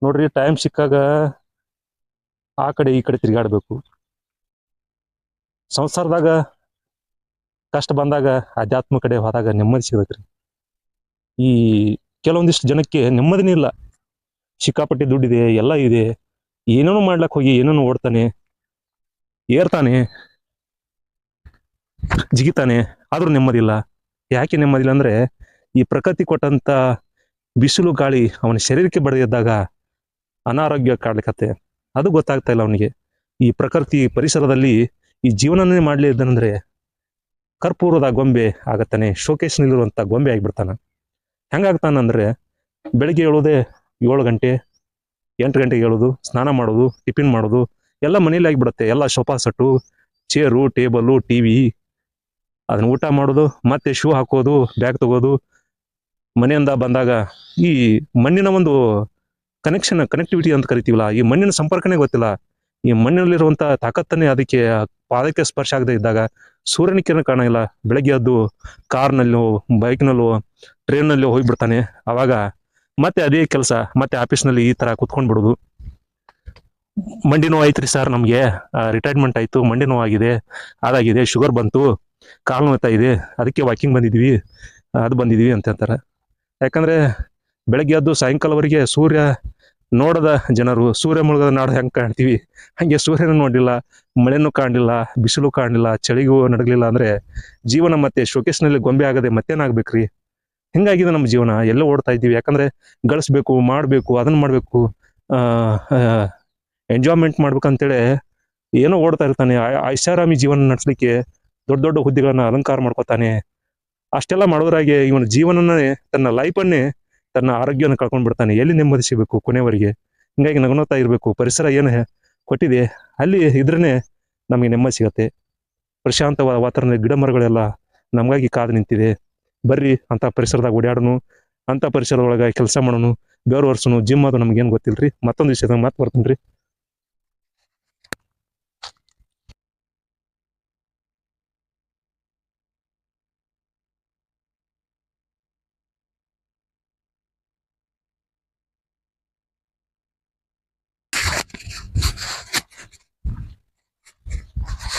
ನೋಡ್ರಿ ಟೈಮ್ ಸಿಕ್ಕಾಗ ಆ ಕಡೆ ಈ ಕಡೆ ತಿರುಗಾಡ್ಬೇಕು. ಸಂಸಾರದಾಗ ಕಷ್ಟ ಬಂದಾಗ ಅಧ್ಯಾತ್ಮ ಕಡೆ ಹೋದಾಗ ನೆಮ್ಮದಿ ಸಿಗತ್ರಿ. ಈ ಕೆಲವೊಂದಿಷ್ಟು ಜನಕ್ಕೆ ನೆಮ್ಮದಿನೇ ಇಲ್ಲ. ಸಿಕ್ಕಾಪಟ್ಟೆ ದುಡ್ಡಿದೆ, ಎಲ್ಲ ಇದೆ, ಏನೇನೋ ಮಾಡ್ಲಕ್ ಹೋಗಿ ಏನೇನೋ ಓಡ್ತಾನೆ, ಏರ್ತಾನೆ, ಜಿಗಿತಾನೆ, ಆದ್ರೂ ನೆಮ್ಮದಿ ಇಲ್ಲ. ಯಾಕೆ ನೆಮ್ಮದಿ ಇಲ್ಲ ಅಂದ್ರೆ ಈ ಪ್ರಕೃತಿ ಕೊಟ್ಟಂತ ಬಿಸಿಲು ಗಾಳಿ ಅವನ ಶರೀರಕ್ಕೆ ಬಡಿದಿದ್ದಾಗ ಅನಾರೋಗ್ಯ ಕಾಡ್ಲಿಕತ್ತೆ. ಅದು ಗೊತ್ತಾಗ್ತಾ ಇಲ್ಲ ಅವನಿಗೆ. ಈ ಪ್ರಕೃತಿ ಪರಿಸರದಲ್ಲಿ ಈ ಜೀವನನೇ ಮಾಡ್ಲಿ ಇದ್ದಾನಂದ್ರೆ ಕರ್ಪೂರದ ಗೊಂಬೆ ಆಗತ್ತಾನೆ, ಶೋಕೇಶ್ ನಿಲ್ಲಿರುವಂತ ಗೊಂಬೆ ಆಗಿಬಿಡ್ತಾನ. ಹೆಂಗಾಗ್ತಾನಂದ್ರೆ ಬೆಳಿಗ್ಗೆ ಏಳೋದೇ 7 ಗಂಟೆ 8 ಗಂಟೆಗೆ ಹೇಳೋದು, ಸ್ನಾನ ಮಾಡೋದು, ಟಿಫಿನ್ ಮಾಡೋದು ಎಲ್ಲ ಮನೇಲಿ ಆಗಿಬಿಡುತ್ತೆ. ಎಲ್ಲ sofa set, chair, table, TV, ಅದನ್ನ ಊಟ ಮಾಡೋದು, ಮತ್ತೆ ಶೂ ಹಾಕೋದು, ಬ್ಯಾಗ್ ತಗೋದು. ಮನೆಯಿಂದ ಬಂದಾಗ ಈ ಮಣ್ಣಿನ ಒಂದು ಕನೆಕ್ಟಿವಿಟಿ ಅಂತ ಕರಿತೀವಲ್ಲ, ಈ ಮಣ್ಣಿನ ಸಂಪರ್ಕನೇ ಗೊತ್ತಿಲ್ಲ. ಈ ಮಣ್ಣಿನಲ್ಲಿರುವಂತ ತಾಕತ್ತನ್ನೇ ಅದಕ್ಕೆ ಪಾದಕ್ಕೆ ಸ್ಪರ್ಶ ಆಗದೆ ಇದ್ದಾಗ ಸೂರ್ಯನ ಕಿರಣ ಕಾಣಲ್ಲ. ಬೆಳಗ್ಗೆ ಎದ್ದು ಕಾರ್ನಲ್ಲೋ, ಬೈಕ್ನಲ್ಲೋ, ಟ್ರೈನ್ನಲ್ಲೋ ಹೋಗ್ಬಿಡ್ತಾನೆ. ಅವಾಗ ಮತ್ತೆ ಅದೇ ಕೆಲಸ, ಮತ್ತೆ ಆಫೀಸ್ನಲ್ಲಿ ಈ ತರ ಕುತ್ಕೊಂಡ್ ಬಿಡೋದು. ಮಂಡಿ ನೋವು ಐತ್ರಿ ಸರ್, ನಮಗೆ ರಿಟೈರ್ಮೆಂಟ್ ಆಯ್ತು, ಮಂಡಿ ನೋವಾಗಿದೆ, ಅದಾಗಿದೆ, ಶುಗರ್ ಬಂತು, ಕಾಲು ನೋಯ್ತಾ ಇದೆ, ಅದಕ್ಕೆ ವಾಕಿಂಗ್ ಬಂದಿದ್ವಿ, ಅದು ಬಂದಿದ್ವಿ ಅಂತ ಹೇಳ್ತಾರೆ. ಯಾಕಂದ್ರೆ ಬೆಳಗ್ಗೆ ಎದ್ದು ಸಾಯಂಕಾಲವರೆಗೆ ಸೂರ್ಯ ನೋಡದ ಜನರು ಸೂರ್ಯ ಮುಳುಗದ ನಾಡು ಹೆಂಗೆ ಕಾಣ್ತೀವಿ, ಹಂಗೆ ಸೂರ್ಯನೂ ನೋಡಿಲ್ಲ, ಮಳೆನೂ ಕಾಣಲಿಲ್ಲ, ಬಿಸಿಲು ಕಾಣಲಿಲ್ಲ, ಚಳಿಗೂ ನಡಗಲಿಲ್ಲ ಅಂದ್ರೆ ಜೀವನ ಮತ್ತೆ ಶೋಕೇಶ್ನಲ್ಲಿ ಗೊಂಬೆ ಆಗದೆ ಮತ್ತೇನಾಗ್ಬೇಕ್ರಿ? ಹಿಂಗಾಗಿದೆ ನಮ್ಮ ಜೀವನ. ಎಲ್ಲ ಓಡ್ತಾ ಇದ್ದೀವಿ. ಯಾಕಂದ್ರೆ ಗಳಿಸ್ಬೇಕು, ಮಾಡಬೇಕು, ಅದನ್ನ ಮಾಡಬೇಕು, ಎಂಜಾಯ್ಮೆಂಟ್ ಮಾಡ್ಬೇಕಂತೇಳಿ ಏನೋ ಓಡ್ತಾ ಇರ್ತಾನೆ. ಐಷಾರಾಮಿ ಜೀವನ ನಡೆಸಲಿಕ್ಕೆ ದೊಡ್ಡ ದೊಡ್ಡ ಹುದ್ದೆಗಳನ್ನ ಅಲಂಕಾರ ಮಾಡ್ಕೋತಾನೆ. ಅಷ್ಟೆಲ್ಲ ಮಾಡೋದ್ರಾಗೆ ಇವನ ಜೀವನನೇ, ತನ್ನ ಲೈಫನ್ನೇ, ತನ್ನ ಆರೋಗ್ಯನ ಕಳ್ಕೊಂಡ್ ಬಿಡ್ತಾನೆ. ಎಲ್ಲಿ ನೆಮ್ಮದಿ ಸಿಗಬೇಕು ಕೊನೆವರೆಗೆ? ಹಿಂಗಾಗಿ ನಗುತ್ತಾ ಇರಬೇಕು. ಪರಿಸರ ಏನು ಕೊಟ್ಟಿದೆ ಅಲ್ಲಿ ಇದ್ರೇ ನಮಗೆ ನೆಮ್ಮದಿ ಸಿಗತ್ತೆ. ಪ್ರಶಾಂತವಾದ ವಾತಾವರಣ, ಗಿಡ ಮರಗಳೆಲ್ಲ ನಮಗಾಗಿ ಕಾದು ನಿಂತಿದೆ. ಬರ್ರಿ ಅಂತ ಪರಿಸರದಾಗ ಓಡಾಡೋನು, ಅಂತ ಪರಿಸರದೊಳಗೆ ಕೆಲಸ ಮಾಡೋನು, ಬೇರೆ ವರ್ಷನು, ಜಿಮ್ ಅದು ನಮ್ಗೇನು ಗೊತ್ತಿಲ್ರಿ. ಮತ್ತೊಂದು ವಿಷಯದಾಗ ಮತ್ತೆ ಬರ್ತೀನಿ ರೀ.